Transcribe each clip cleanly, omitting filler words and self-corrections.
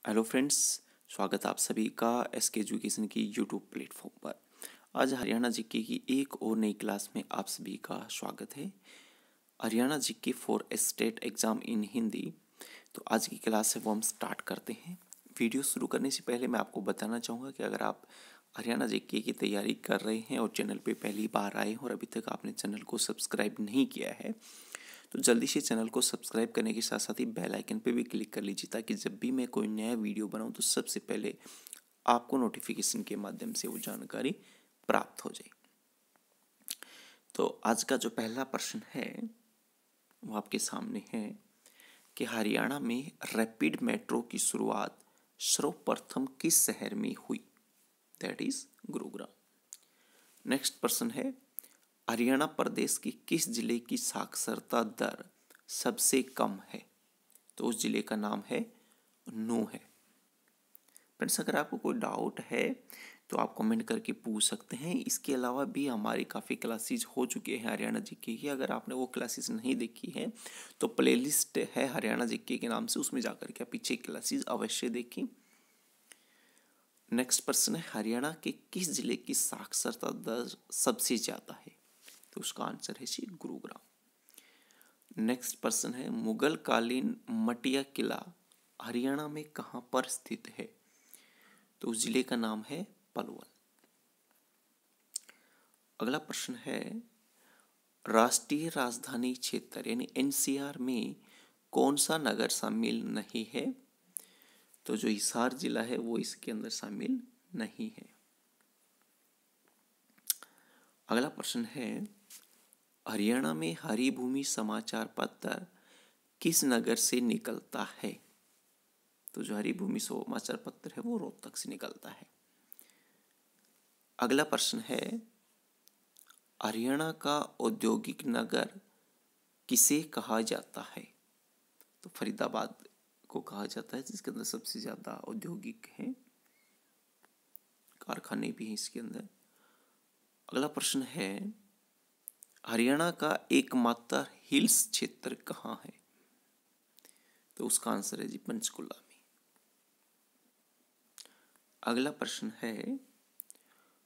Hello friends, स्वागत है आप सभी का एसके एजुकेशन की यूट्यूब प्लेटफॉर्म पर। आज हरियाणा जीके की एक और नई क्लास में आप सभी का स्वागत है। Haryana GK for state exam in Hindi. तो आज की क्लास है वो हम स्टार्ट करते हैं। वीडियो शुरू करने से पहले मैं आपको बताना चाहूँगा कि अगर आप हरियाणा जीके की तैयारी कर रहे हैं और चैनल पे पहली बार आए हैं और अभी तक आपने चैनल को सब्सक्राइब नहीं किया है तो जल्दी से चैनल को सब्सक्राइब करने के साथ साथ ही बेल आइकन पे भी क्लिक कर लीजिए ताकि जब भी मैं कोई नया वीडियो बनाऊं तो सबसे पहले आपको नोटिफिकेशन के माध्यम से वो जानकारी प्राप्त हो जाए। तो आज का जो पहला प्रश्न है वो आपके सामने है कि हरियाणा में रैपिड मेट्रो की शुरुआत सर्वप्रथम किस शहर में हुई? That is Gurugram. नेक्स्ट प्रश्न है हरियाणा प्रदेश की किस जिले की साक्षरता दर सबसे कम है? तो उस जिले का नाम है नूंह है। फ्रेंड्स, अगर आपको कोई डाउट है तो आप कमेंट करके पूछ सकते हैं। इसके अलावा भी हमारी काफ़ी क्लासेस हो चुके हैं हरियाणा जीके की। अगर आपने वो क्लासेस नहीं देखी है तो प्लेलिस्ट है हरियाणा जीके के नाम से, उसमें जाकर के आप पीछे क्लासेस अवश्य देखें। नेक्स्ट प्रश्न है हरियाणा के किस जिले की साक्षरता दर सबसे ज़्यादा है? तो उसका आंसर है जी गुरुग्राम। नेक्स्ट प्रश्न है मुगल कालीन मटिया किला हरियाणा में कहाँ पर स्थित है? तो उस जिले का नाम है पलवल। अगला प्रश्न है राष्ट्रीय राजधानी क्षेत्र यानी एनसीआर में कौन सा नगर शामिल नहीं है? तो जो हिसार जिला है वो इसके अंदर शामिल नहीं है। अगला प्रश्न है हरियाणा में हरी भूमि समाचार पत्र किस नगर से निकलता है? तो जो हरी भूमि समाचार पत्र है वो रोहतक से निकलता है। अगला प्रश्न है हरियाणा का औद्योगिक नगर किसे कहा जाता है? तो फरीदाबाद को कहा जाता है जिसके अंदर सबसे ज़्यादा औद्योगिक हैं, कारखाने भी हैं इसके अंदर। अगला प्रश्न है हरियाणा का एकमात्र हिल्स क्षेत्र कहाँ है? तो उसका आंसर है जी पंचकुला में। अगला प्रश्न है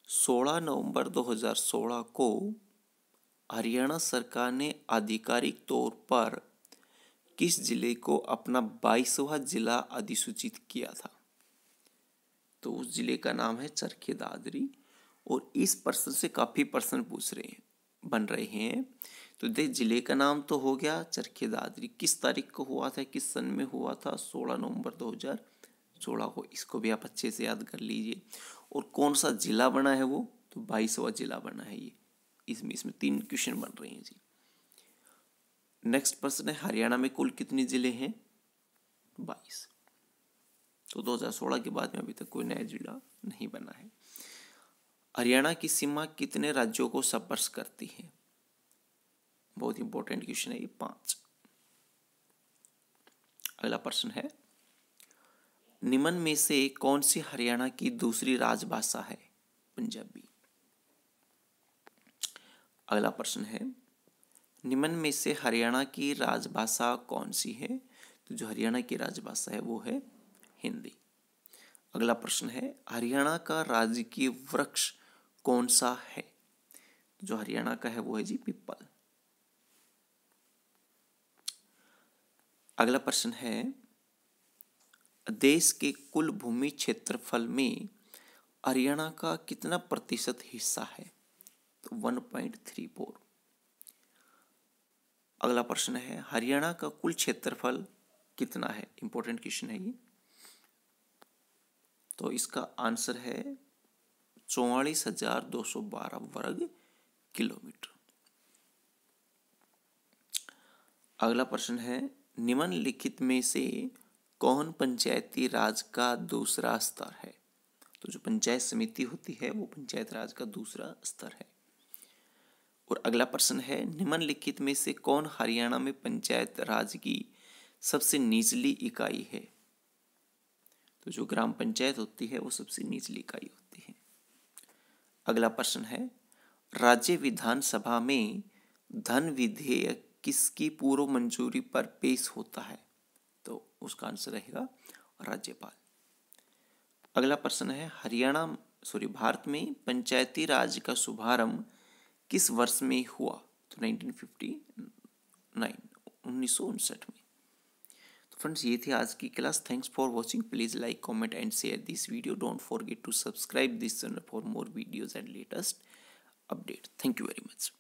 16 नवंबर 2016 को हरियाणा सरकार ने आधिकारिक तौर पर किस जिले को अपना 22वां जिला अधिसूचित किया था? तो उस जिले का नाम है चरखी दादरी। और इस प्रश्न से काफ़ी प्रश्न बन रहे हैं। तो देख, जिले का नाम तो हो गया चरखी दादरी, किस तारीख को हुआ था, किस सन में हुआ था? 16 नवंबर 2016 को। इसको भी आप अच्छे से याद कर लीजिए। और कौन सा जिला बना है वो? तो 22वां जिला बना है ये। इसमें 3 क्वेश्चन बन रहे हैं जी। नेक्स्ट प्रश्न है हरियाणा में कुल कितने जिले हैं? 22। तो 2016 के बाद में अभी तक कोई नया जिला नहीं बना है। हरियाणा की सीमा कितने राज्यों को स्पर्श करती है? बहुत इंपॉर्टेंट क्वेश्चन है ये, 5। अगला प्रश्न है निम्न में से कौन सी हरियाणा की दूसरी राजभाषा है? पंजाबी। अगला प्रश्न है निम्न में से हरियाणा की राजभाषा कौन सी है? तो जो हरियाणा की राजभाषा है वो है हिंदी। अगला प्रश्न है हरियाणा का राजकीय वृक्ष कौन सा है? जो हरियाणा का है वो है जी पीपल। अगला प्रश्न है देश के कुल भूमि क्षेत्रफल में हरियाणा का कितना प्रतिशत हिस्सा है? तो 1.34। अगला प्रश्न है हरियाणा का कुल क्षेत्रफल कितना है? इंपॉर्टेंट क्वेश्चन है ये। तो इसका आंसर है 44,212 वर्ग किलोमीटर। अगला प्रश्न है निम्नलिखित में से कौन पंचायती राज का दूसरा स्तर है? तो जो पंचायत समिति होती है वो पंचायत राज का दूसरा स्तर है। और अगला प्रश्न है निम्नलिखित में से कौन हरियाणा में पंचायत राज की सबसे निचली इकाई है? तो जो ग्राम पंचायत होती है वो सबसे निचली इकाई होती है। अगला प्रश्न है राज्य विधानसभा में धन विधेयक किसकी पूर्व मंजूरी पर पेश होता है? तो उसका आंसर रहेगा राज्यपाल। अगला प्रश्न है भारत में पंचायती राज का शुभारंभ किस वर्ष में हुआ? तो 1959 में। तो फ्रेंड्स, ये थी आज की class. Thanks for watching. Please like, comment and share this video. Don't forget to subscribe this channel for more videos and latest update. Thank you very much.